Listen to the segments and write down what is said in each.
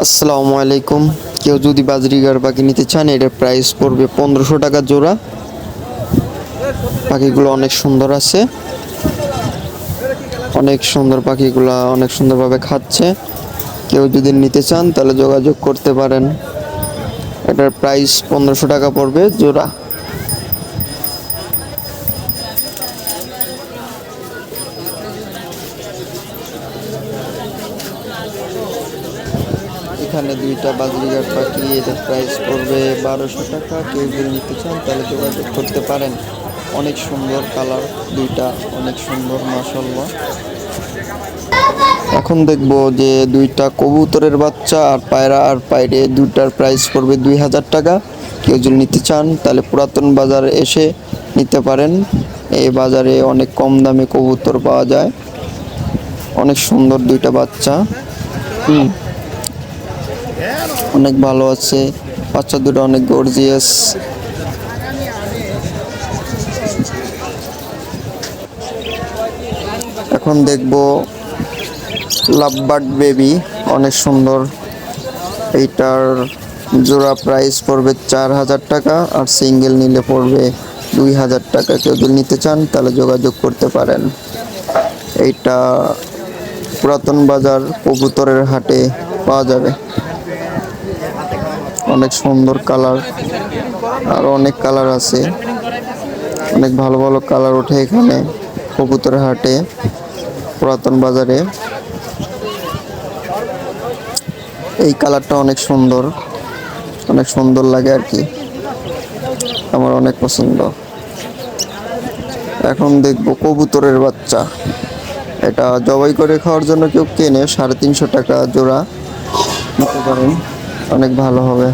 আসসালামু আলাইকুম। কেউ যদি বাজরিগার পাখি নিতে চান, এটার প্রাইস পড়বে 1500 টাকা জোড়া। পাখিগুলো অনেক সুন্দর আছে, অনেক সুন্দর পাখিগুলা অনেক সুন্দরভাবে খাচ্ছে। কেউ যদি নিতে চান তাহলে যোগাযোগ করতে পারেন। এটার প্রাইস 1500 টাকা পড়বে জোড়া। এখানে দুইটা বাজরিগার পাখি, এটার প্রাইস পড়বে 1200 টাকা। কেউ যদি নিতে চান তাহলে যোগাযোগ করতে পারেন। অনেক সুন্দর কালার, দুইটা অনেক সুন্দর মাশাআল্লাহ। এখন দেখব যে দুইটা কবুতরের বাচ্চা আর পায়রা আর পায়রে, দুইটার প্রাইস পড়বে 2000 টাকা। কেউ যদি নিতে চান তাহলে পুরাতন বাজারে এসে নিতে পারেন। এই বাজারে অনেক কম দামে কবুতর পাওয়া যায়। অনেক সুন্দর দুইটা বাচ্চা, অনেক ভালো আছে। বাচ্চা দুটো অনেক গর্জিয়াস। এখন দেখব লাভবার্ড বেবি, অনেক সুন্দর। এইটার জোড়া প্রাইস পড়বে 4000 টাকা, আর সিঙ্গেল নিলে পড়বে 2000 টাকা। কেউ যদি নিতে চান তাহলে যোগাযোগ করতে পারেন। এইটা পুরাতন বাজার কবুতরের হাটে পাওয়া যাবে। অনেক সুন্দর কালার, আর অনেক কালার আছে। অনেক ভালো ভালো কালার ওঠে এখানে কবুতরের হাটে, পুরাতন বাজারে। এই কালারটা অনেক সুন্দর, অনেক সুন্দর লাগে আর কি, আমার অনেক পছন্দ। এখন দেখব কবুতরের বাচ্চা। এটা জবাই করে খাওয়ার জন্য কেউ কেনে, 350 টাকা জোড়া নিতে পারেন, অনেক ভালো হবে।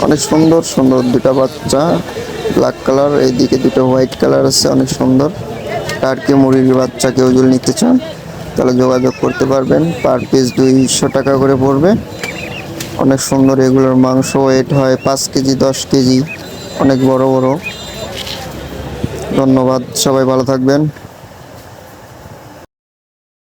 অনেক সুন্দর সুন্দর দুটা বাচ্চা, ব্ল্যাক কালার, এইদিকে দুটো হোয়াইট কালার আছে, অনেক সুন্দর। টার্কি মুরগির বাচ্চা কেউ যদি নিতে চান তাহলে যোগাযোগ করতে পারবেন। পার পিস 200 টাকা করে পড়বে। অনেক সুন্দর, এগুলোর মাংস ওয়েট হয় 5 কেজি 10 কেজি, অনেক বড় বড়। ধন্যবাদ, সবাই ভালো থাকবেন।